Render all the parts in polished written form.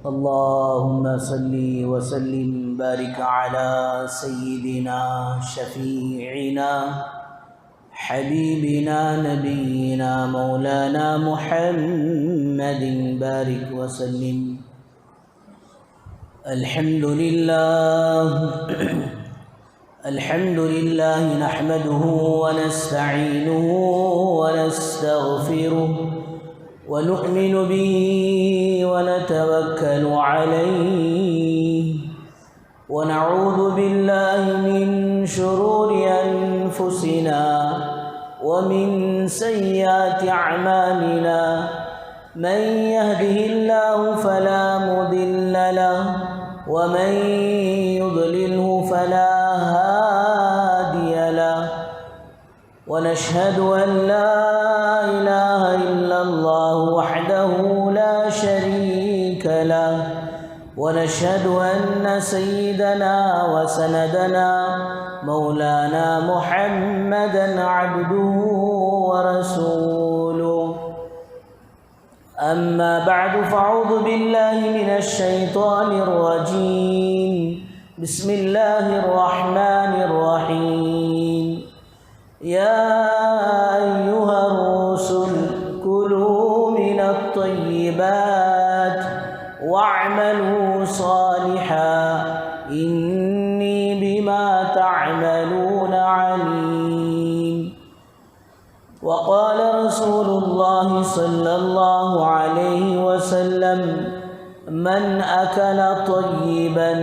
اللهم صل وسلم بارك على سيدنا شفيعنا حبيبنا نبينا مولانا محمد بارك وسلم. الحمد لله نحمده ونستعينه ونستغفره ونؤمن به ونتوكل عليه ونعوذ بالله من شرور أنفسنا ومن سيئات أعمالنا. من يهده الله فلا مضل له ومن يضلله فلا هادي له. ونشهد أن لا إله إلا الله وحده لا شريك له. ونشهد أن سيدنا وسندنا مولانا محمدا عبده ورسوله. أما بعد فأعوذ بالله من الشيطان الرجيم. بسم الله الرحمن الرحيم. يا أيها الرسل كلوا من الطيبات واعملوا صالحا إني بما تعملون عليم. وقال رسول الله صلى الله عليه وسلم: من أكل طيبا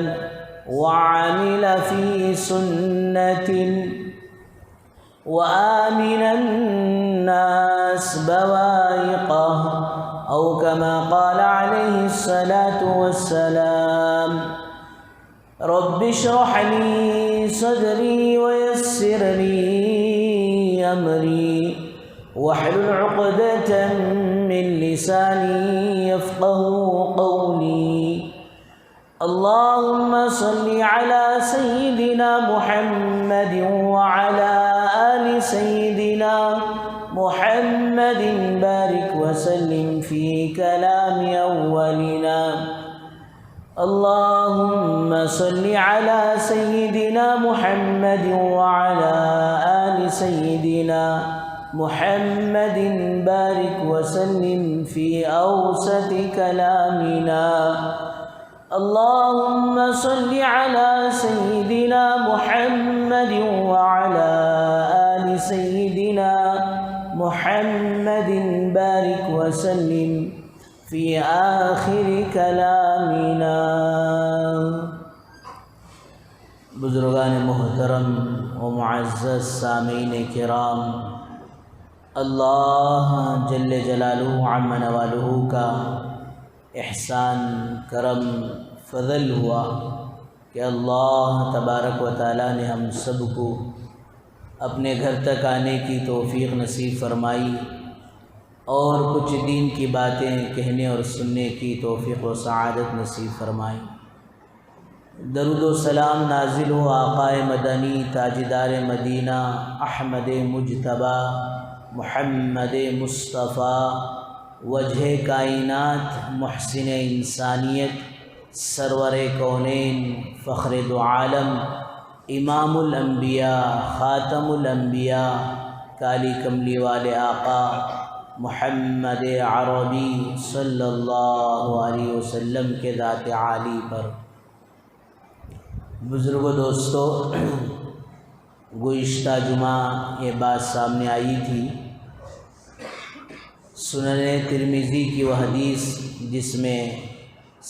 وعمل في سنة وآمن الناس بوائقه أو كما قال عليه الصلاة والسلام: رب اشرح لي صدري ويسر لي أمري واحلل عقدة من لساني يفقه قولي. اللهم صل على سيدنا محمد وعلى آل سيدنا محمد بارك وسلم في كلام أولنا. اللهم صل على سيدنا محمد وعلى آل سيدنا محمد بارك وسلم في أوسط كلامنا. اللهم صل على سيدنا محمد وعلى آل سيدنا محمد بارك وسلم في آخر كلامنا. بزرگان محترم و معزز سامعین کرام، اللہ جل جلالہ عم نوالہ کا احسان کرم فضل ہوا کہ اللہ تبارک و تعالیٰ نے ہم سب کو اپنے گھر تک آنے کی توفیق نصیب فرمائی اور کچھ دین کی باتیں کہنے اور سننے کی توفیق و سعادت نصیب فرمائی. درود و سلام نازل ہو آقا مدنی تاجدار مدینہ احمد مجتبیٰ محمد مصطفیٰ وجہ کائنات محسن انسانیت سرور کونین فخر دو عالم امام الانبیاء خاتم الانبیاء کالی کملی والے آقا محمد عربی صلی اللہ علیہ وسلم کے ذات عالی پر. بزرگوں دوستو، گزشتہ جمعہ یہ بات سامنے آئی تھی، سنن ترمذی کی وہ حدیث جس میں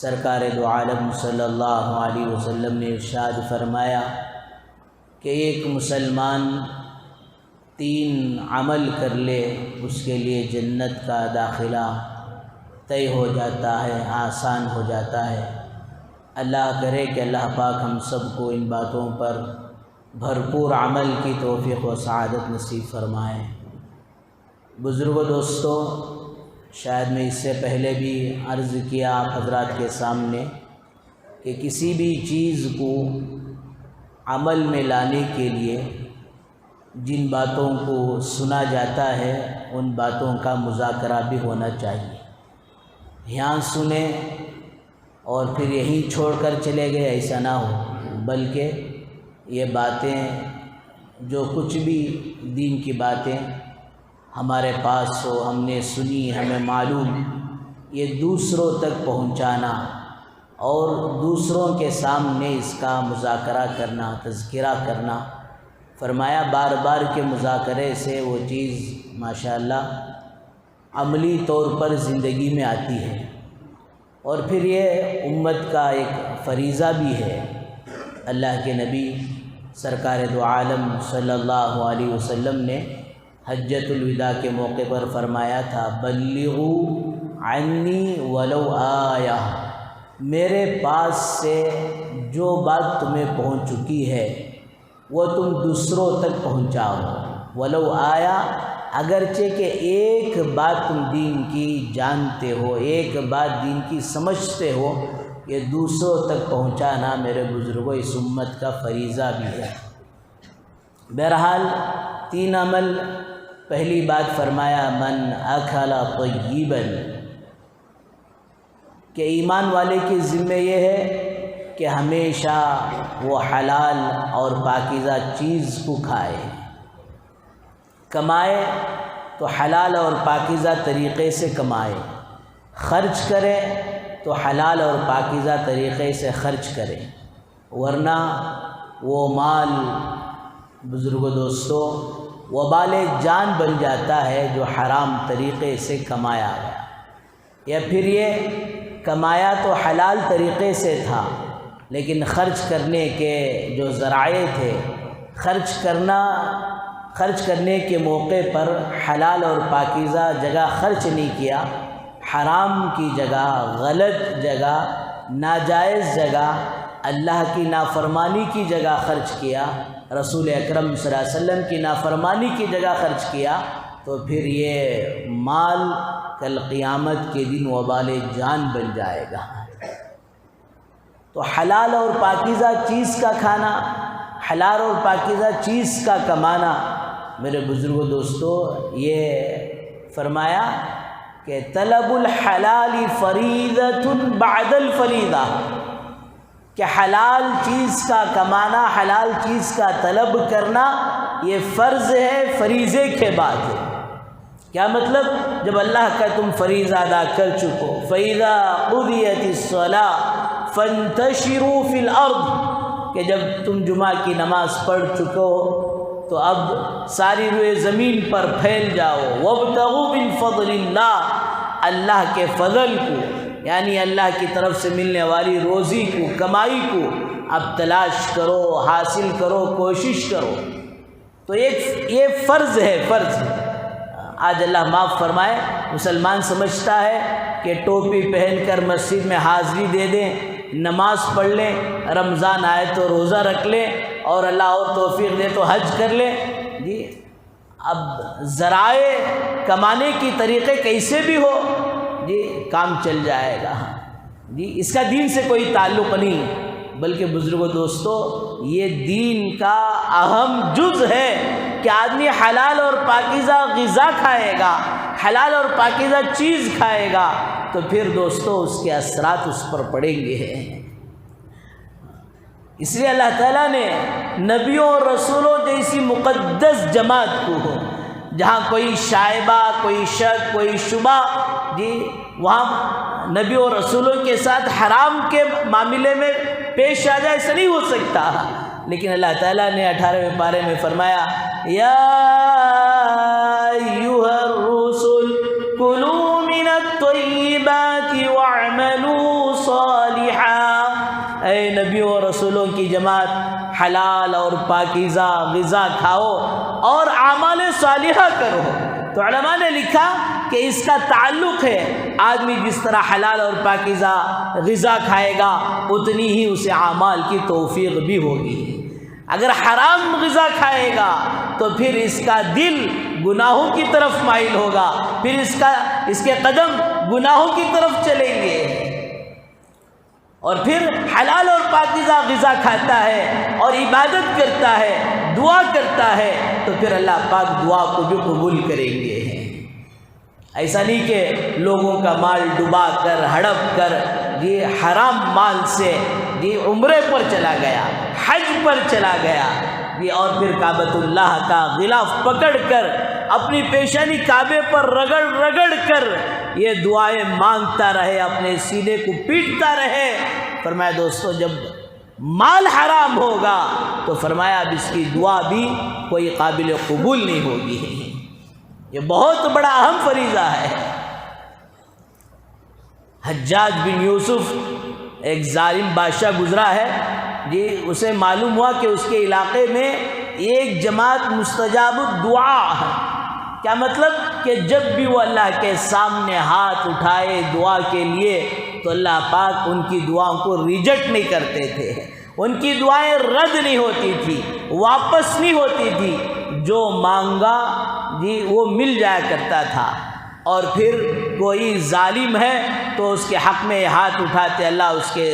سرکار دو عالم صلی اللہ علیہ وسلم نے ارشاد فرمایا کہ ایک مسلمان 3 عمل کر لے اس کے لیے جنت کا داخلہ طے ہو جاتا ہے، آسان ہو جاتا ہے. اللہ کرے کہ اللہ پاک ہم سب کو ان باتوں پر بھرپور عمل کی توفیق و سعادت نصیب فرمائے. بزرگوں دوستو، شاید میں اس سے پہلے بھی عرض کیا آپ حضرات کے سامنے کہ کسی بھی چیز کو عمل میں لانے کے لیے جن باتوں کو سنا جاتا ہے ان باتوں کا مذاکرہ بھی ہونا چاہیے. یہاں سنیں اور پھر یہیں چھوڑ کر چلے گئے، ایسا نہ ہو، بلکہ یہ باتیں جو کچھ بھی دین کی باتیں ہمارے پاس ہو، ہم نے سنی، ہمیں معلوم، یہ دوسروں تک پہنچانا اور دوسروں کے سامنے اس کا مذاکرہ کرنا، تذکرہ کرنا۔ فرمایا بار بار کے مذاکرے سے وہ چیز ماشاءاللہ عملی طور پر زندگی میں آتی ہے، اور پھر یہ امت کا ایک فریضہ بھی ہے۔ اللہ کے نبی سرکار دو عالم صلی اللہ علیہ وسلم نے حجۃ الوداع کے موقع پر فرمایا تھا، بلغوا عنی ولو آیہ، میرے پاس سے جو بات تمہیں پہنچ چکی ہے وہ تم دوسروں تک پہنچاؤ، ولو آیا، اگرچہ کہ ایک بات تم دین کی جانتے ہو، ایک بات دین کی سمجھتے ہو، یہ دوسروں تک پہنچانا میرے بزرگوں اس امت کا فریضہ بھی ہے۔ بہرحال 3 عمل، پہلی بات فرمایا من اکل طیبا، کہ ایمان والے کے ذمہ یہ ہے کہ ہمیشہ وہ حلال اور پاکیزہ چیز کو کھائے، کمائے تو حلال اور پاکیزہ طریقے سے کمائے، خرچ کرے تو حلال اور پاکیزہ طریقے سے خرچ کرے، ورنہ وہ مال بزرگوں دوستوں وبال جان بن جاتا ہے جو حرام طریقے سے کمایا گیا، یا پھر یہ کمایا تو حلال طریقے سے تھا لیکن خرچ کرنے کے جو ذرائع تھے، خرچ کرنے کے موقع پر حلال اور پاکیزہ جگہ خرچ نہیں کیا، حرام کی جگہ، غلط جگہ، ناجائز جگہ، اللہ کی نافرمانی کی جگہ خرچ کیا، رسول اکرم صلی اللہ علیہ وسلم کی نافرمانی کی جگہ خرچ کیا، تو پھر یہ مال کل قیامت کے دن وبال جان بن جائے گا۔ تو حلال اور پاکیزہ چیز کا کھانا، حلال اور پاکیزہ چیز کا کمانا، میرے بزرگوں دوستو یہ فرمایا کہ طلب الحلال فریضۃ بعد الفریضہ، کہ حلال چیز کا کمانا، حلال چیز کا طلب کرنا یہ فرض ہے فریضے کے بعد ہے۔ کیا مطلب؟ جب اللہ کا تم فریضہ ادا کر چکو، فَإِذَا قُضِيَتِ الصَّلَاةُ فَانْتَشِرُوا فِي الْأَرْضِ، کہ جب تم جمعہ کی نماز پڑھ چکو تو اب ساری روئے زمین پر پھیل جاؤ، وَابْتَغُوا مِنْ فَضْلِ اللَّهِ، اللہ کے فضل کو، یعنی اللہ کی طرف سے ملنے والی روزی کو، کمائی کو اب تلاش کرو، حاصل کرو، کوشش کرو۔ تو یہ فرض ہے، فرض ہے۔ آج اللہ معاف فرمائے، مسلمان سمجھتا ہے کہ ٹوپی پہن کر مسجد میں حاضری دے دیں، نماز پڑھ لیں، رمضان آئے تو روزہ رکھ لیں، اور اللہ اور توفیق دے تو حج کر لیں۔ جی اب ذرائع کمانے کی طریقے کیسے بھی ہو، جی کام چل جائے گا، جی اس کا دین سے کوئی تعلق نہیں، بلکہ بزرگوں دوستو یہ دین کا اہم جز ہے کہ آدمی حلال اور پاکیزہ غذا کھائے گا، حلال اور پاکیزہ چیز کھائے گا، تو پھر دوستو اس کے اثرات اس پر پڑیں گے۔ اس لیے اللہ تعالیٰ نے نبیوں اور رسولوں جیسی مقدس جماعت کو، جہاں کوئی شائبہ، کوئی شک، کوئی شبہ، جی وہاں نبیوں اور رسولوں کے ساتھ حرام کے معاملے میں پیش آ جائے، ایسا نہیں ہو سکتا، لیکن اللہ تعالیٰ نے 18ویں پارے میں فرمایا یا ایھا الرسل کلوا من الطیبات واعملوا صالحا، اے نبیوں اور رسولوں کی جماعت حلال اور پاکیزہ غذا کھاؤ اور اعمال صالحہ کرو۔ تو علماء نے لکھا کہ اس کا تعلق ہے، آدمی جس طرح حلال اور پاکیزہ غذا کھائے گا اتنی ہی اسے اعمال کی توفیق بھی ہوگی۔ اگر حرام غذا کھائے گا تو پھر اس کا دل گناہوں کی طرف مائل ہوگا، پھر اس کے قدم گناہوں کی طرف چلیں گے، اور پھر حلال اور پاکیزہ غذا کھاتا ہے اور عبادت کرتا ہے، دعا کرتا ہے، تو پھر اللہ پاک دعا کو بھی قبول کریں گے۔ ایسا نہیں کہ لوگوں کا مال ڈبا کر، ہڑپ کر، جی حرام مال سے جی عمرے پر چلا گیا، حج پر چلا گیا جی، اور پھر کعبۃ اللہ کا غلاف پکڑ کر اپنی پیشانی کعبے پر رگڑ رگڑ کر یہ دعائیں مانگتا رہے، اپنے سینے کو پیٹتا رہے۔ فرمایا دوستو جب مال حرام ہوگا تو فرمایا اب اس کی دعا بھی کوئی قابل قبول نہیں ہوگی۔ یہ بہت بڑا اہم فریضہ ہے۔ حجاج بن یوسف ایک ظالم بادشاہ گزرا ہے جی، اسے معلوم ہوا کہ اس کے علاقے میں ایک جماعت مستجاب الدعا ہے۔ کیا مطلب کہ جب بھی وہ اللہ کے سامنے ہاتھ اٹھائے دعا کے لیے تو اللہ پاک ان کی دعاؤں کو ریجیکٹ نہیں کرتے تھے، ان کی دعائیں رد نہیں ہوتی تھی، واپس نہیں ہوتی تھی، جو مانگا جی وہ مل جایا کرتا تھا۔ اور پھر کوئی ظالم ہے تو اس کے حق میں ہاتھ اٹھاتے اللہ اس کے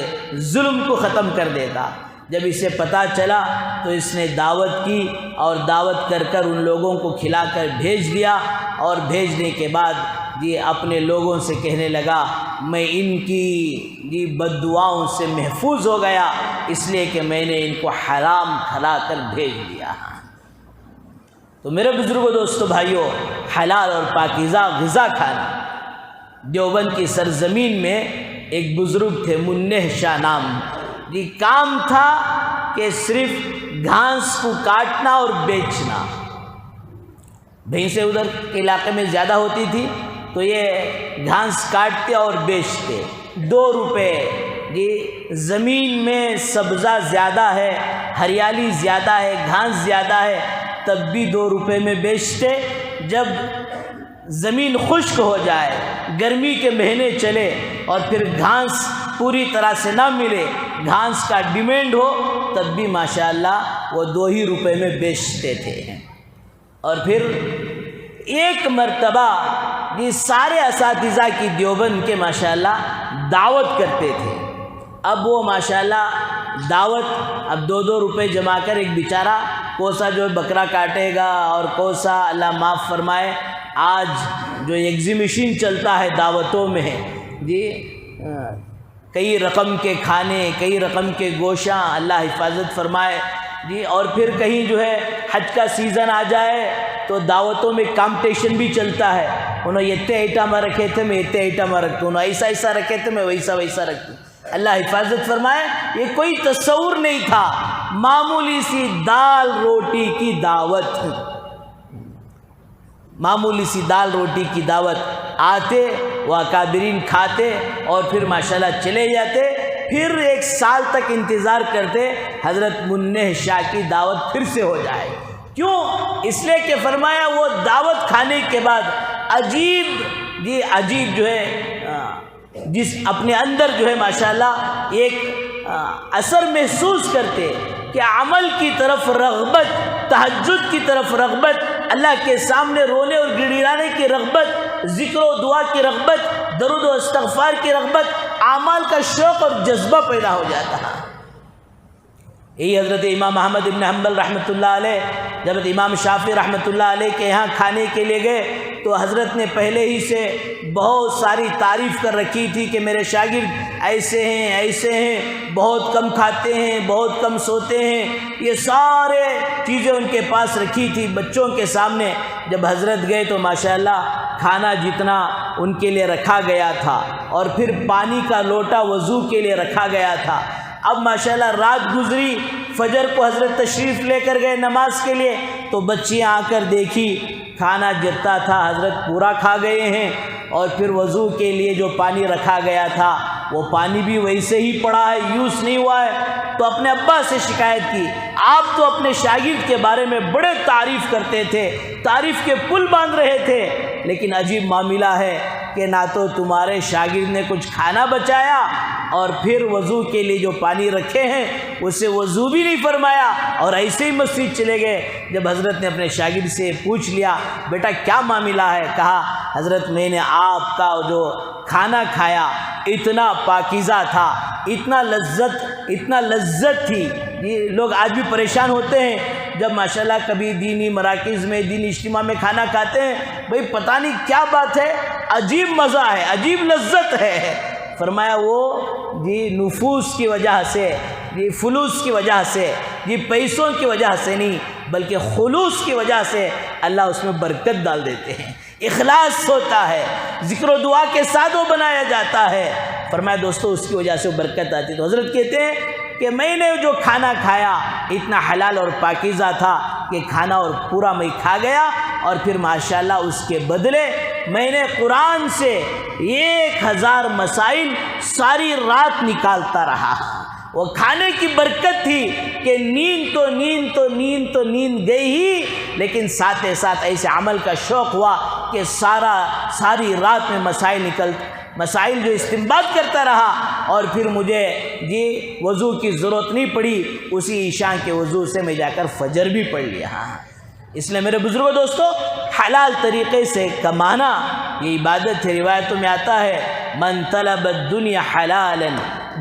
ظلم کو ختم کر دیتا۔ جب اسے پتہ چلا تو اس نے دعوت کی اور دعوت کر کر ان لوگوں کو کھلا کر بھیج دیا، اور بھیجنے کے بعد یہ اپنے لوگوں سے کہنے لگا میں ان کی بد دعاؤں سے محفوظ ہو گیا اس لیے کہ میں نے ان کو حرام کھلا کر بھیج دیا۔ تو میرے بزرگوں دوستو بھائیوں، حلال اور پاکیزہ غذا کھانا۔ دیوبند کی سرزمین میں ایک بزرگ تھے منہ شاہ نام، یہ کام تھا کہ صرف گھاس کو کاٹنا اور بیچنا۔ بھینسیں ادھر کے علاقے میں زیادہ ہوتی تھی تو یہ گھاس کاٹتے اور بیچتے، 2 روپے جی، زمین میں سبزہ زیادہ ہے، ہریالی زیادہ ہے، گھاس زیادہ ہے، تب بھی 2 روپے میں بیچتے۔ جب زمین خشک ہو جائے، گرمی کے مہینے چلے اور پھر گھاس پوری طرح سے نہ ملے، گھاس کا ڈیمانڈ ہو، تب بھی ماشاءاللہ وہ 2 ہی روپے میں بیچتے تھے۔ اور پھر ایک مرتبہ یہ سارے اساتذہ کی دیوبند کے ماشاءاللہ دعوت کرتے تھے۔ اب وہ ماشاءاللہ دعوت اب 2 روپے جمع کر ایک بیچارہ کوسا جو بکرا کاٹے گا اور کوسا اللہ معاف فرمائے آج جو ایگزیبیشن چلتا ہے دعوتوں میں جی، کئی رقم کے کھانے، کئی رقم کے گوشاں، اللہ حفاظت فرمائے جی، اور پھر کہیں جو ہے حج کا سیزن آ جائے تو دعوتوں میں کمپٹیشن بھی چلتا ہے، انہوں اتنے ایٹم رکھے تھے میں اتنے ایٹم رکھتا ہوں، انہوں ایسا رکھے تھے میں ویسا رکھتا ہوں۔ اللہ حفاظت فرمائے، یہ کوئی تصور نہیں تھا، معمولی سی دال روٹی کی دعوت، معمولی سی دال روٹی کی دعوت، آتے وہ اکابرین کھاتے اور پھر ماشاءاللہ چلے جاتے۔ پھر 1 سال تک انتظار کرتے حضرت منہ شاہ کی دعوت پھر سے ہو جائے۔ کیوں؟ اس لیے کہ فرمایا وہ دعوت کھانے کے بعد عجیب جو ہے جس اپنے اندر جو ہے ماشاءاللہ ایک اثر محسوس کرتے کہ عمل کی طرف رغبت، تہجد کی طرف رغبت، اللہ کے سامنے رونے اور گڑگڑانے کی رغبت، ذکر و دعا کی رغبت، درود و استغفار کی رغبت، اعمال کا شوق اور جذبہ پیدا ہو جاتا ہے۔ یہی حضرت امام احمد ابن حنبل رحمۃ اللہ علیہ جب امام شافعی رحمۃ اللہ علیہ کے یہاں کھانے کے لیے گئے تو حضرت نے پہلے ہی سے بہت ساری تعریف کر رکھی تھی کہ میرے شاگرد ایسے ہیں، بہت کم کھاتے ہیں، بہت کم سوتے ہیں، یہ سارے چیزیں ان کے پاس رکھی تھی بچوں کے سامنے۔ جب حضرت گئے تو ماشاءاللہ کھانا جتنا ان کے لیے رکھا گیا تھا اور پھر پانی کا لوٹا وضو کے لیے رکھا گیا تھا۔ اب ماشاءاللہ رات گزری، فجر کو حضرت تشریف لے کر گئے نماز کے لیے تو بچیاں آ کر دیکھی کھانا جتنا تھا حضرت پورا کھا گئے ہیں، اور پھر وضو کے لیے جو پانی رکھا گیا تھا وہ پانی بھی ویسے ہی پڑا ہے، یوز نہیں ہوا ہے۔ تو اپنے ابا سے شکایت کی، آپ تو اپنے شاگرد کے بارے میں بڑے تعریف کرتے تھے، تعریف کے پل باندھ رہے تھے، لیکن عجیب معاملہ ہے کہ نہ تو تمہارے شاگرد نے کچھ کھانا بچایا اور پھر وضو کے لیے جو پانی رکھے ہیں اسے وضو بھی نہیں فرمایا اور ایسے ہی مسجد چلے گئے۔ جب حضرت نے اپنے شاگرد سے پوچھ لیا بیٹا کیا معاملہ ہے، کہا حضرت میں نے آپ کا جو کھانا کھایا اتنا پاکیزہ تھا، اتنا لذت تھی۔ یہ لوگ آج بھی پریشان ہوتے ہیں جب ماشاءاللہ کبھی دینی مراکز میں دینی اجتماع میں کھانا کھاتے ہیں، بھئی پتہ نہیں کیا بات ہے، عجیب مزہ ہے، عجیب لذت ہے، فرمایا وہ جی نفوس کی وجہ سے، جی فلوس کی وجہ سے، جی پیسوں کی وجہ سے نہیں، بلکہ خلوص کی وجہ سے اللہ اس میں برکت ڈال دیتے ہیں، اخلاص ہوتا ہے، ذکر و دعا کے ساتھ وہ بنایا جاتا ہے۔ فرمایا دوستو اس کی وجہ سے وہ برکت آتی ہے۔ تو حضرت کہتے ہیں کہ میں نے جو کھانا کھایا اتنا حلال اور پاکیزہ تھا کہ کھانا اور پورا میں کھا گیا، اور پھر ماشاءاللہ اس کے بدلے میں نے قرآن سے 1000 مسائل ساری رات نکالتا رہا۔ وہ کھانے کی برکت تھی کہ نیند گئی ہی، لیکن ساتھ ساتھ ایسے عمل کا شوق ہوا کہ ساری رات میں مسائل جو استنباط کرتا رہا، اور پھر مجھے جی وضو کی ضرورت نہیں پڑی، اسی عشاء کے وضو سے میں جا کر فجر بھی پڑھ لیا۔ اس لیے میرے بزرگوں دوستو، حلال طریقے سے کمانا یہ عبادت ہے۔ روایتوں میں آتا ہے من طلب الدنیا حلالا،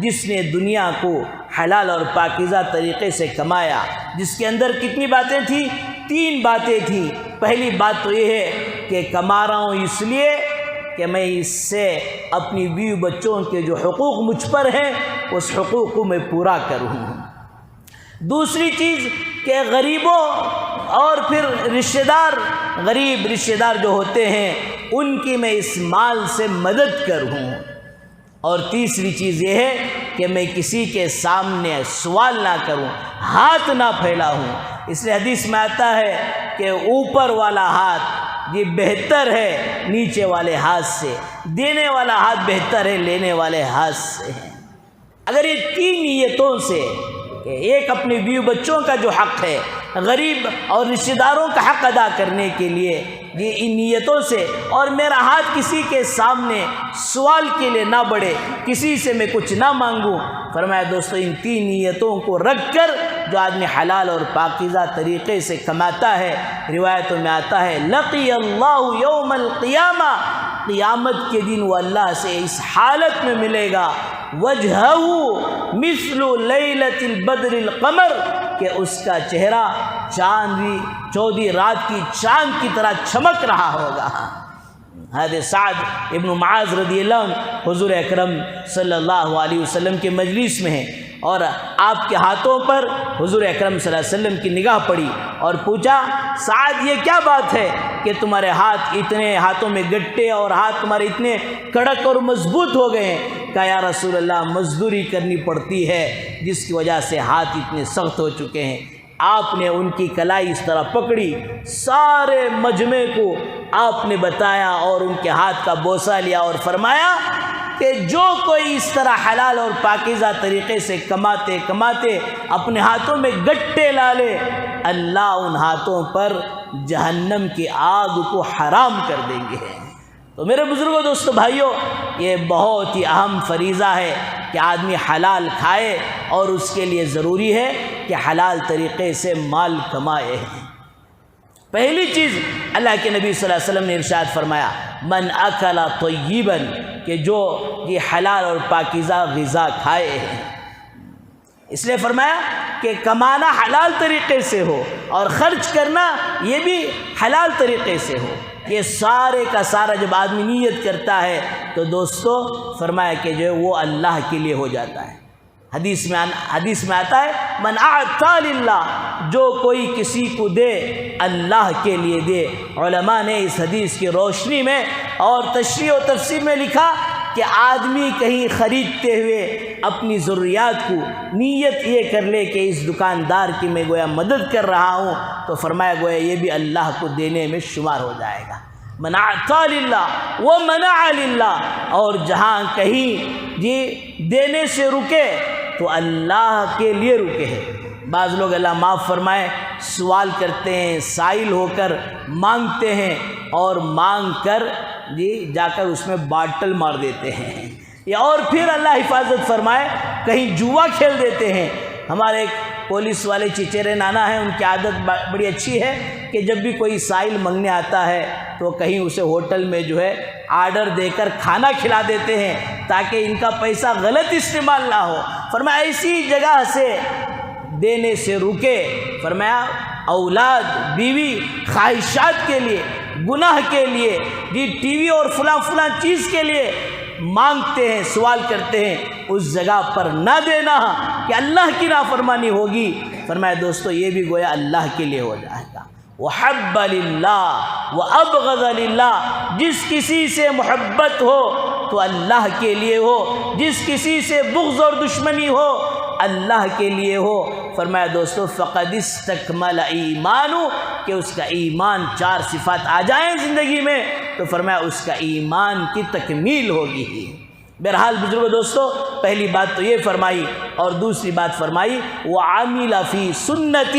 جس نے دنیا کو حلال اور پاکیزہ طریقے سے کمایا، جس کے اندر کتنی باتیں تھیں؟ 3 باتیں تھیں۔ پہلی بات تو یہ ہے کہ کما رہا ہوں اس لیے کہ میں اس سے اپنی بیوی بچوں کے جو حقوق مجھ پر ہیں اس حقوق کو میں پورا کروں۔ دوسری چیز کہ غریبوں اور پھر غریب رشتہ دار جو ہوتے ہیں ان کی میں اس مال سے مدد کروں۔ اور تیسری چیز یہ ہے کہ میں کسی کے سامنے سوال نہ کروں، ہاتھ نہ پھیلاؤں۔ اس لیے حدیث میں آتا ہے کہ اوپر والا ہاتھ یہ بہتر ہے نیچے والے ہاتھ سے، دینے والا ہاتھ بہتر ہے لینے والے ہاتھ سے۔ اگر یہ 3 نیتوں سے، کہ ایک اپنے بیوی بچوں کا جو حق ہے، غریب اور رشتہ داروں کا حق ادا کرنے کے لیے، یہ ان نیتوں سے، اور میرا ہاتھ کسی کے سامنے سوال کے لیے نہ بڑھے، کسی سے میں کچھ نہ مانگوں، فرمایا دوستو ان 3 نیتوں کو رکھ کر جو آدمی حلال اور پاکیزہ طریقے سے کماتا ہے، روایتوں میں آتا ہے لقی اللہ یوم القیامہ، قیامت کے دن وہ اللہ سے اس حالت میں ملے گا، وجہہ مثل لیلۃ البدر القمر، کہ اس کا چہرہ چودی رات کی چاند کی طرح چمک رہا ہوگا۔ حضرت سعد ابن معاذ رضی اللہ عنہ حضور اکرم صلی اللہ علیہ وسلم کے مجلس میں ہیں، اور آپ کے ہاتھوں پر حضور اکرم صلی اللہ علیہ وسلم کی نگاہ پڑی اور پوچھا سعد یہ کیا بات ہے کہ تمہارے ہاتھ اتنے، ہاتھوں میں گٹے اور ہاتھ تمہارے اتنے کڑک اور مضبوط ہو گئے ہیں؟ کہا یا رسول اللہ مزدوری کرنی پڑتی ہے جس کی وجہ سے ہاتھ اتنے سخت ہو چکے ہیں۔ آپ نے ان کی کلائی اس طرح پکڑی، سارے مجمع کو آپ نے بتایا اور ان کے ہاتھ کا بوسہ لیا اور فرمایا کہ جو کوئی اس طرح حلال اور پاکیزہ طریقے سے کماتے کماتے اپنے ہاتھوں میں گٹے لا لے، اللہ ان ہاتھوں پر جہنم کی آگ کو حرام کر دیں گے۔ تو میرے بزرگوں دوستو بھائیوں، یہ بہت ہی اہم فریضہ ہے کہ آدمی حلال کھائے، اور اس کے لیے ضروری ہے کہ حلال طریقے سے مال کمائے۔ پہلی چیز اللہ کے نبی صلی اللہ علیہ وسلم نے ارشاد فرمایا من اکل طیبا، کہ جو یہ حلال اور پاکیزہ غذا کھائے ہیں۔ اس لیے فرمایا کہ کمانا حلال طریقے سے ہو اور خرچ کرنا یہ بھی حلال طریقے سے ہو۔ یہ سارے کا سارا جب آدمی نیت کرتا ہے تو دوستو فرمایا کہ جو وہ اللہ کے لیے ہو جاتا ہے۔ حدیث میں آتا ہے من اعطى للہ، جو کوئی کسی کو دے اللہ کے لیے دے۔ علماء نے اس حدیث کی روشنی میں اور تشریح و تفسیر میں لکھا کہ آدمی کہیں خریدتے ہوئے اپنی ضروریات کو نیت یہ کر لے کہ اس دکاندار کی میں گویا مدد کر رہا ہوں، تو فرمایا گویا یہ بھی اللہ کو دینے میں شمار ہو جائے گا۔ من اعطى للہ ومنع للہ، اور جہاں کہیں جی دینے سے رکے تو اللہ کے لیے رکے ہیں۔ بعض لوگ اللہ معاف فرمائے سوال کرتے ہیں، سائل ہو کر مانگتے ہیں، اور مانگ کر جی جا کر اس میں باٹل مار دیتے ہیں، یا اور پھر اللہ حفاظت فرمائے کہیں جوا کھیل دیتے ہیں۔ ہمارے ایک پولیس والے چچیرے نانا ہیں، ان کی عادت بڑی اچھی ہے کہ جب بھی کوئی سائل منگنے آتا ہے تو کہیں اسے ہوٹل میں جو ہے آرڈر دے کر کھانا کھلا دیتے ہیں تاکہ ان کا پیسہ غلط استعمال نہ ہو۔ فرمایا ایسی جگہ سے دینے سے رکے۔ فرمایا اولاد، بیوی، خواہشات کے لیے، گناہ کے لیے، جی ٹی وی اور فلاں چیز کے لیے مانگتے ہیں، سوال کرتے ہیں، اس جگہ پر نہ دینا کہ اللہ کی نافرمانی ہوگی۔ فرمایا دوستو یہ بھی گویا اللہ کے لیے ہو جائے گا۔ وحب للہ وابغض للہ، جس کسی سے محبت ہو تو اللہ کے لیے ہو، جس کسی سے بغض اور دشمنی ہو اللہ کے لیے ہو۔ فرمایا دوستو فقد استکمل ایمانو، کہ اس کا ایمان 4 صفات آ جائیں زندگی میں تو فرمایا اس کا ایمان کی تکمیل ہوگی ہی۔ بہرحال بزرگو دوستو، پہلی بات تو یہ فرمائی، اور دوسری بات فرمائی وعمل فی سنت،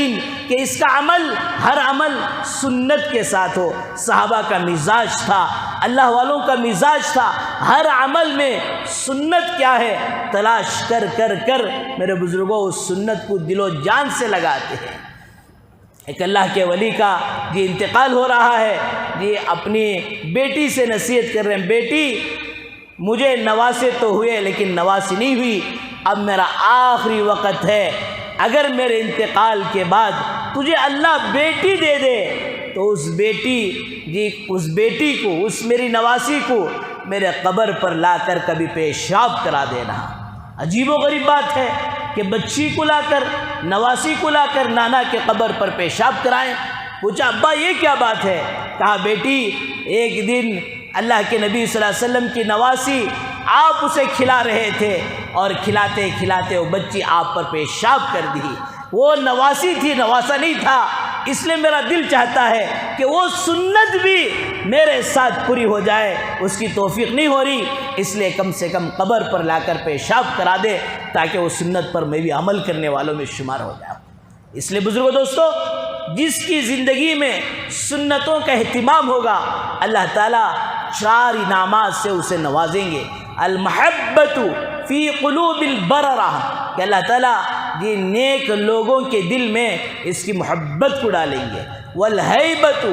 کہ اس کا عمل، ہر عمل سنت کے ساتھ ہو۔ صحابہ کا مزاج تھا، اللہ والوں کا مزاج تھا، ہر عمل میں سنت کیا ہے تلاش کر کر کر میرے بزرگوں اس سنت کو دل و جان سے لگاتے ہیں۔ ایک اللہ کے ولی کا یہ انتقال ہو رہا ہے، یہ اپنی بیٹی سے نصیحت کر رہے ہیں، بیٹی مجھے نواسے تو ہوئے لیکن نواسی نہیں ہوئی، اب میرا آخری وقت ہے، اگر میرے انتقال کے بعد تجھے اللہ بیٹی دے دے تو اس بیٹی کو، اس میری نواسی کو میرے قبر پر لا کر کبھی پیشاب کرا دینا۔ عجیب و غریب بات ہے کہ بچی کو لا کر، نواسی کو لا کر نانا کے قبر پر پیشاب کرائیں۔ پوچھا ابا یہ کیا بات ہے؟ کہا بیٹی ایک دن اللہ کے نبی صلی اللہ علیہ وسلم کی نواسی آپ اسے کھلا رہے تھے، اور کھلاتے کھلاتے وہ بچی آپ پر پیشاب کر دی۔ وہ نواسی تھی، نواسا نہیں تھا، اس لیے میرا دل چاہتا ہے کہ وہ سنت بھی میرے ساتھ پوری ہو جائے، اس کی توفیق نہیں ہو رہی، اس لیے کم سے کم قبر پر لا کر پیشاب کرا دے تاکہ وہ سنت پر میں بھی عمل کرنے والوں میں شمار ہو جاؤں۔ اس لیے بزرگو دوستو، جس کی زندگی میں سنتوں کا اہتمام ہوگا اللہ تعالیٰ 4 انعامات سے اسے نوازیں گے۔ المحبت فی قلوب البررہ، کہ اللہ تعالیٰ یہ نیک لوگوں کے دل میں اس کی محبت کو ڈالیں گے۔ والہیبت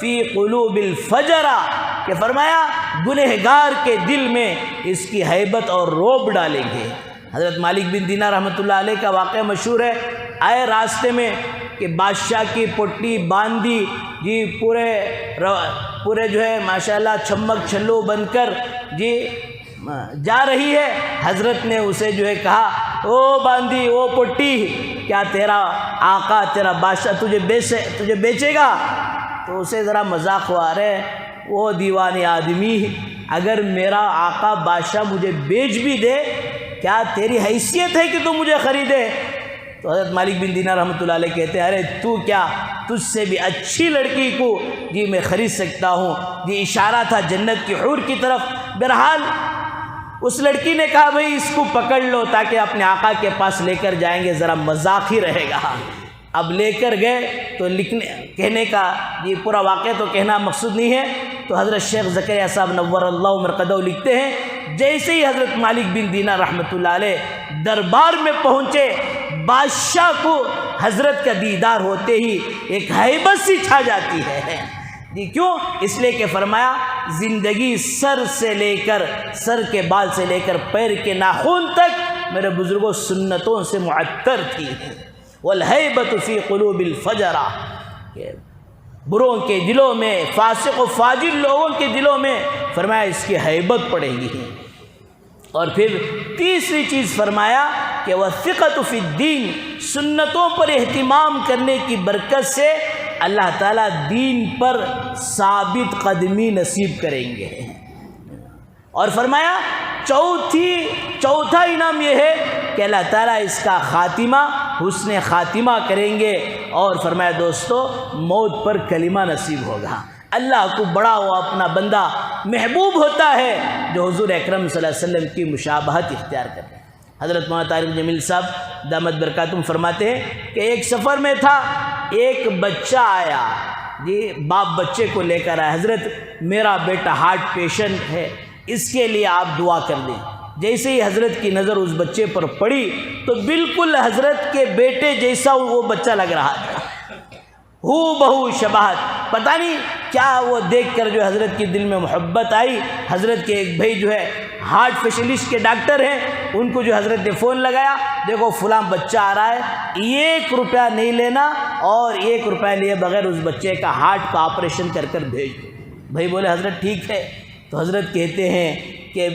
فی قلوب الفجرہ، کہ فرمایا گنہگار کے دل میں اس کی ہیبت اور رعب ڈالیں گے۔ حضرت مالک بن دینار رحمۃ اللہ علیہ کا واقعہ مشہور ہے، آئے راستے میں کہ بادشاہ کی پٹی باندھی، جی پورے جو ہے ماشاءاللہ چھمک چھلو بن کر جی جا رہی ہے۔ حضرت نے اسے جو ہے کہا او باندھی، او پٹی، کیا تیرا آقا، تیرا بادشاہ تجھے بیچے گا؟ تو اسے ذرا مذاق ہوا، رہے وہ دیوانے آدمی، اگر میرا آقا بادشاہ مجھے بیچ بھی دے کیا تیری حیثیت ہے کہ تو مجھے خریدے؟ تو حضرت مالک بن دینار رحمۃ اللہ علیہ کہتے ہیں ارے تو کیا، تجھ سے بھی اچھی لڑکی کو جی میں خرید سکتا ہوں۔ یہ اشارہ تھا جنت کی حور کی طرف۔ بہرحال اس لڑکی نے کہا بھئی اس کو پکڑ لو تاکہ اپنے آقا کے پاس لے کر جائیں گے، ذرا مذاق ہی رہے گا۔ اب لے کر گئے تو کہنے کا یہ پورا واقعہ تو کہنا مقصود نہیں ہے، تو حضرت شیخ زکریا صاحب نور اللہ مرقدہ لکھتے ہیں جیسے ہی حضرت مالک بن دینار رحمۃ اللہ علیہ دربار میں پہنچے، بادشاہ کو حضرت کا دیدار ہوتے ہی ایک ہیبت سی چھا جاتی ہے۔ جی کیوں؟ اس لیے کہ فرمایا زندگی سر سے لے کر، سر کے بال سے لے کر پیر کے ناخن تک میرے بزرگوں سنتوں سے معطر تھی۔ والہیبت فی قلوب الفجرہ، بروں کے دلوں میں، فاسق و فاجر لوگوں کے دلوں میں فرمایا اس کی ہیبت پڑے گی۔ اور پھر تیسری چیز فرمایا کہ والثقۃ فی الدین، سنتوں پر اہتمام کرنے کی برکت سے اللہ تعالیٰ دین پر ثابت قدمی نصیب کریں گے۔ اور فرمایا چوتھا انعام یہ ہے کہ اللہ تعالیٰ اس کا خاتمہ حسن خاتمہ کریں گے، اور فرمایا دوستو موت پر کلمہ نصیب ہوگا۔ اللہ کو بڑا وہ اپنا بندہ محبوب ہوتا ہے جو حضور اکرم صلی اللہ علیہ وسلم کی مشابہت اختیار کرتے ہیں۔ حضرت مولانا طارق جمیل صاحب دامت برکاتہم فرماتے ہیں کہ ایک سفر میں تھا، ایک بچہ آیا، جی باپ بچے کو لے کر آیا، حضرت میرا بیٹا ہارٹ پیشنٹ ہے، اس کے لیے آپ دعا کر دیں۔ جیسے ہی حضرت کی نظر اس بچے پر پڑی تو بالکل حضرت کے بیٹے جیسا وہ بچہ لگ رہا تھا، ہو بہو شباہت، پتہ نہیں کیا وہ دیکھ کر جو حضرت کی دل میں محبت آئی۔ حضرت کے ایک بھائی جو ہے ہارٹ اسپیشلسٹ کے ڈاکٹر ہیں، ان کو جو حضرت نے فون لگایا، دیکھو فلاں بچہ آ رہا ہے، 1 روپیہ نہیں لینا، اور 1 روپیہ لیے بغیر اس بچے کا ہارٹ کا آپریشن کر بھیج دو۔ بھائی بولے حضرت ٹھیک ہے۔ تو حضرت کہتے ہیں کہ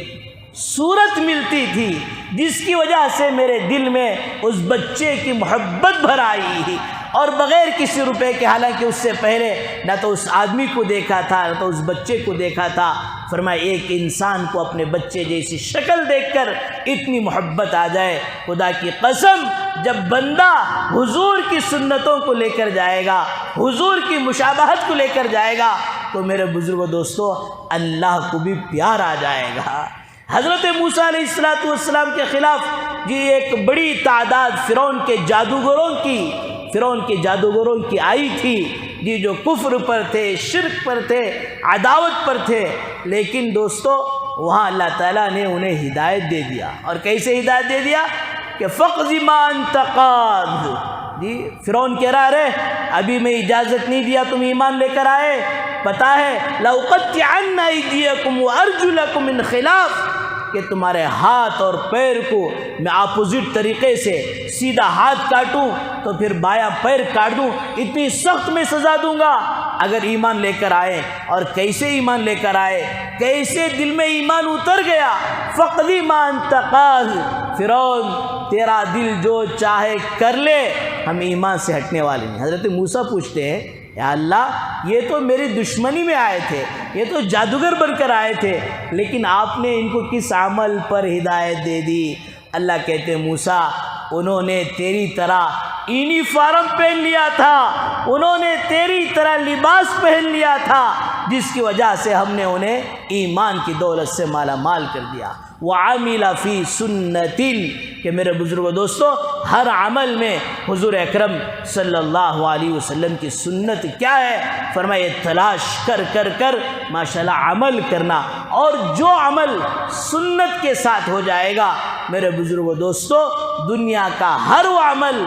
صورت ملتی تھی جس کی وجہ سے میرے دل میں اس بچے کی محبت بھر آئی، اور بغیر کسی روپے کے، حالانکہ اس سے پہلے نہ تو اس آدمی کو دیکھا تھا نہ تو اس بچے کو دیکھا تھا۔ فرمایا ایک انسان کو اپنے بچے جیسی شکل دیکھ کر اتنی محبت آ جائے، خدا کی قسم جب بندہ حضور کی سنتوں کو لے کر جائے گا، حضور کی مشابہت کو لے کر جائے گا، تو میرے بزرگوں دوستو اللہ کو بھی پیار آ جائے گا۔ حضرت موسیٰ علیہ السلام کے خلاف ایک بڑی تعداد فرعون کے جادوگروں کی آئی تھی، جو کفر پر تھے، شرک پر تھے، عداوت پر تھے، لیکن دوستو وہاں اللہ تعالیٰ نے انہیں ہدایت دے دیا۔ اور کیسے ہدایت دے دیا کہ فَقْضِ مَا أَنْتَ قَاضٍ۔ فرعون کہہ رہا ہے ابھی میں اجازت نہیں دیا تم ایمان لے کر آئے، پتا ہے لَأُقَطِّعَنَّ أَيْدِيَكُمْ وَأَرْجُلَكُمْ مِنْ خِلَافٍ، کہ تمہارے ہاتھ اور پیر کو میں اپوزٹ طریقے سے، سیدھا ہاتھ کاٹوں تو پھر بایاں پیر کاٹ دوں، اتنی سخت میں سزا دوں گا اگر ایمان لے کر آئے۔ اور کیسے ایمان لے کر آئے، کیسے دل میں ایمان اتر گیا۔ فَقْضِ مَا أَنْتَ قَاضٍ، فرعون تیرا دل جو چاہے کر لے، ہم ایمان سے ہٹنے والے نہیں۔ حضرت موسیٰ پوچھتے ہیں یا اللہ یہ تو میری دشمنی میں آئے تھے، یہ تو جادوگر بن کر آئے تھے، لیکن آپ نے ان کو کس عمل پر ہدایت دے دی؟ اللہ کہتے ہیں موسیٰ انہوں نے تیری طرح یونیفارم پہن لیا تھا، انہوں نے تیری طرح لباس پہن لیا تھا، جس کی وجہ سے ہم نے انہیں ایمان کی دولت سے مالا مال کر دیا۔ وَعَمِلَ فِي سُنَّةٍ، کہ میرے بزرگوں دوستو ہر عمل میں حضور اکرم صلی اللہ علیہ وسلم کی سنت کیا ہے، فرمایا تلاش کر ماشاءاللہ عمل کرنا، اور جو عمل سنت کے ساتھ ہو جائے گا میرے بزرگوں دوستو دنیا کا ہر وہ عمل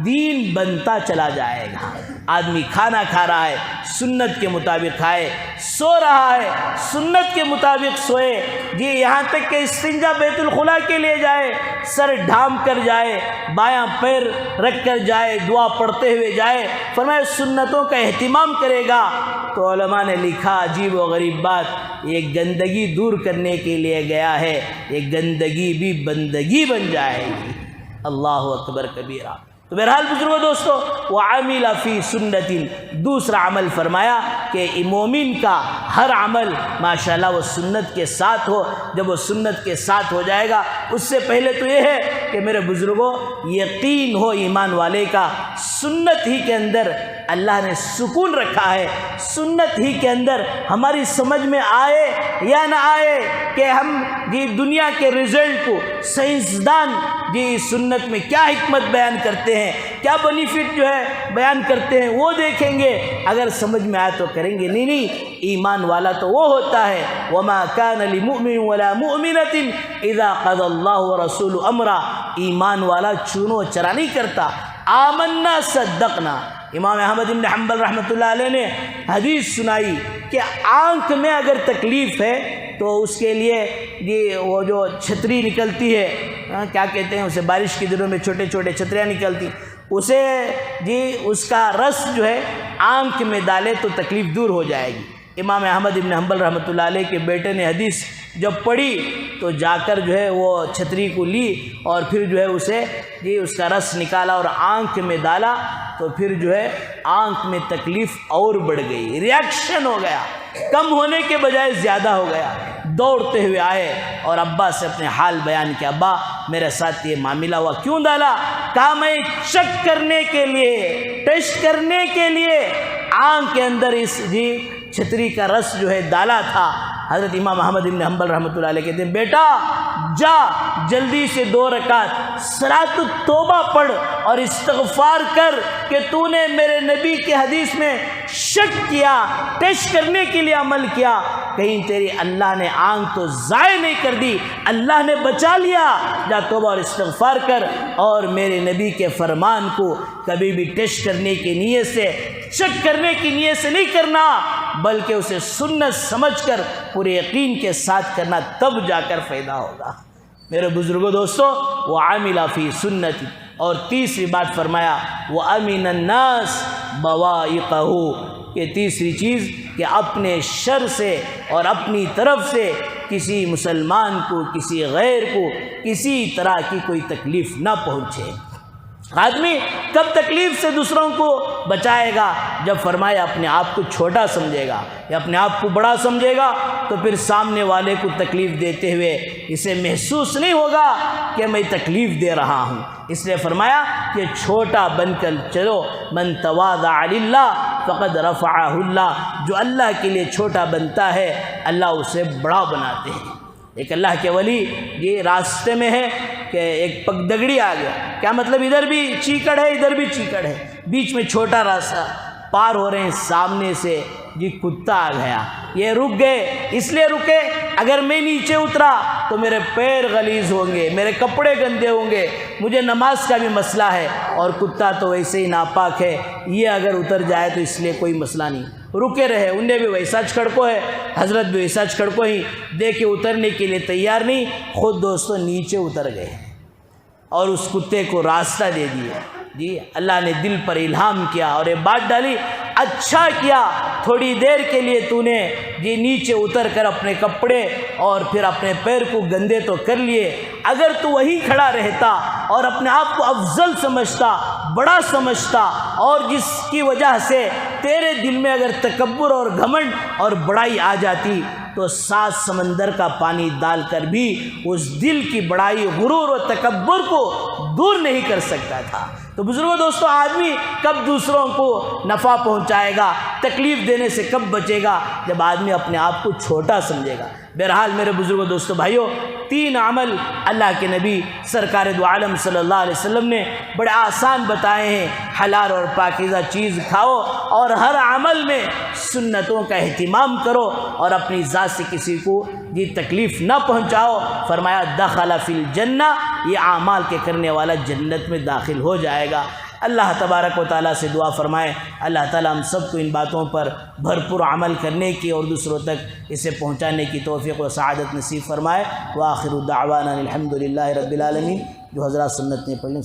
دین بنتا چلا جائے گا۔ آدمی کھانا کھا رہا ہے سنت کے مطابق کھائے، سو رہا ہے سنت کے مطابق سوئے، یہاں تک کہ استنجا بیت الخلا کے لیے جائے، سر ڈھام کر جائے، بایاں پیر رکھ کر جائے، دعا پڑھتے ہوئے جائے، فرمایا سنتوں کا اہتمام کرے گا تو علماء نے لکھا عجیب و غریب بات، یہ گندگی دور کرنے کے لیے گیا ہے، یہ گندگی بھی بندگی بن جائے گی۔ اللہ اکبر کبیرہ۔ تو بہرحال بزرگوں دوستو وَعَمِلَ فِي سُنَّةٍ، دوسرا عمل فرمایا کہ مومن کا ہر عمل ماشاءاللہ وہ سنت کے ساتھ ہو۔ جب وہ سنت کے ساتھ ہو جائے گا، اس سے پہلے تو یہ ہے کہ میرے بزرگوں یقین ہو ایمان والے کا، سنت ہی کے اندر اللہ نے سکون رکھا ہے، سنت ہی کے اندر ہماری سمجھ میں آئے یا نہ آئے کہ ہم دنیا کے رزلٹ کو سائنسدان سنت میں کیا حکمت بیان کرتے ہیں، کیا بینیفٹ جو ہے بیان کرتے ہیں وہ دیکھیں گے، اگر سمجھ میں آئے تو کریں گے۔ نہیں، ایمان والا تو وہ ہوتا ہے وَمَا كَانَ لِمُؤْمِنٍ وَلَا مُؤْمِنَةٍ إِذَا قَضَى اللَّهُ وَرَسُولُهُ أَمْرًا، ایمان والا چونو چرا نہیں کرتا۔ آمنا صدقنا، امام احمد بن حنبل رحمۃ اللہ علیہ نے حدیث سنائی کہ آنکھ میں اگر تکلیف ہے تو اس کے لیے وہ جو چھتری نکلتی ہے، کیا کہتے ہیں اسے، بارش کے دنوں میں چھوٹے چھوٹے چھتریاں نکلتی، اسے اس کا رس جو ہے آنکھ میں ڈالے تو تکلیف دور ہو جائے گی۔ امام احمد بن حنبل رحمۃ اللہ علیہ کے بیٹے نے حدیث جب پڑھی تو جا کر جو ہے وہ چھتری کو لی اور پھر جو ہے اسے اس کا رس نکالا اور آنکھ میں ڈالا، تو پھر جو ہے آنکھ میں تکلیف اور بڑھ گئی، ریاکشن ہو گیا، کم ہونے کے بجائے زیادہ ہو گیا۔ دوڑتے ہوئے آئے اور ابا سے اپنے حال بیان کیا، ابا میرے ساتھ یہ معاملہ ہوا۔ کیوں ڈالا؟ کہا میں چیک کرنے کے لیے، ٹیسٹ کرنے کے لیے آنکھ کے اندر اس چھتری کا رس جو ہے ڈالا تھا۔ حضرت امام احمد بن حنبل رحمۃ اللہ علیہ کہتے ہیں بیٹا جا جلدی سے 2 رکعت صلاۃ التوبہ پڑھ اور استغفار کر کہ تو نے میرے نبی کے حدیث میں شک کیا، ٹیسٹ کرنے کے لیے عمل کیا، کہیں تیری اللہ نے آنکھ تو ضائع نہیں کر دی، اللہ نے بچا لیا۔ جا توبہ اور استغفار کر، اور میرے نبی کے فرمان کو کبھی بھی ٹیسٹ کرنے کی نیت سے، چیک کرنے کی نیت سے نہیں کرنا، بلکہ اسے سنت سمجھ کر پورے یقین کے ساتھ کرنا، تب جا کر فائدہ ہوگا۔ میرے بزرگوں دوستو وَعَمِلَ فِي سُنَّتِ، اور تیسری بات فرمایا وَأَمِنَ النَّاسِ بَوَائِقَهُ، یہ تیسری چیز کہ اپنے شر سے اور اپنی طرف سے کسی مسلمان کو، کسی غیر کو کسی طرح کی کوئی تکلیف نہ پہنچے۔ آدمی کب تکلیف سے دوسروں کو بچائے گا؟ جب فرمایا اپنے آپ کو چھوٹا سمجھے گا یا اپنے آپ کو بڑا سمجھے گا تو پھر سامنے والے کو تکلیف دیتے ہوئے اسے محسوس نہیں ہوگا کہ میں تکلیف دے رہا ہوں۔ اس لیے فرمایا کہ چھوٹا بن کر چلو، من تواضع للہ فقد رفعہ اللہ، جو اللہ کے لیے چھوٹا بنتا ہے اللہ اسے بڑا بناتے ہیں۔ ایک اللہ کے ولی یہ راستے میں ہے کہ ایک پگڈگڑی آ گیا، کیا مطلب ادھر بھی چیکڑ ہے ادھر بھی چیکڑ ہے، بیچ میں چھوٹا راستہ، پار ہو رہے ہیں، سامنے سے کتا آ گیا، یہ رک گئے، اس لیے رکے اگر میں نیچے اترا تو میرے پیر غلیظ ہوں گے، میرے کپڑے گندے ہوں گے، مجھے نماز کا بھی مسئلہ ہے، اور کتا تو ویسے ہی ناپاک ہے، یہ اگر اتر جائے تو اس لیے کوئی مسئلہ نہیں۔ رکے رہے، انہیں بھی ویسا چھڑکو ہے، حضرت بھی ویسا چھڑکو ہی، دیکھے اترنے کے لیے تیار نہیں، خود دوستو نیچے اتر گئے اور اس کتے کو راستہ دے دیا۔ جی اللہ نے دل پر الہام کیا اور یہ بات ڈالی، اچھا کیا تھوڑی دیر کے لیے تو نے نیچے اتر کر اپنے کپڑے اور پھر اپنے پیر کو گندے تو کر لیے، اگر تو وہی کھڑا رہتا اور اپنے آپ کو افضل سمجھتا، بڑا سمجھتا، اور جس کی وجہ سے تیرے دل میں اگر تکبر اور گھمنڈ اور بڑائی آ جاتی تو 7 سمندر کا پانی ڈال کر بھی اس دل کی بڑائی، غرور و تکبر کو دور نہیں کر سکتا تھا۔ تو بزرگوں دوستو، آدمی کب دوسروں کو نفع پہنچائے گا، تکلیف دینے سے کب بچے گا؟ جب آدمی اپنے آپ کو چھوٹا سمجھے گا۔ بہرحال میرے بزرگوں دوستو بھائیوں، 3 عمل اللہ کے نبی سرکار دو عالم صلی اللہ علیہ وسلم نے بڑے آسان بتائے ہیں۔ حلال اور پاکیزہ چیز کھاؤ اور ہر عمل میں سنتوں کا اہتمام کرو اور اپنی ذات سے کسی کو تکلیف نہ پہنچاؤ۔ فرمایا دخل فی الجنہ، یہ اعمال کے کرنے والا جنت میں داخل ہو جائے گا۔ اللہ تبارک و تعالیٰ سے دعا فرمائے اللہ تعالیٰ ہم سب کو ان باتوں پر بھرپور عمل کرنے کی اور دوسروں تک اسے پہنچانے کی توفیق و سعادت نصیب فرمائے۔ وآخر دعوانا الحمد للہ رب العالمین۔ جو حضرات سنت نے پڑھ لیں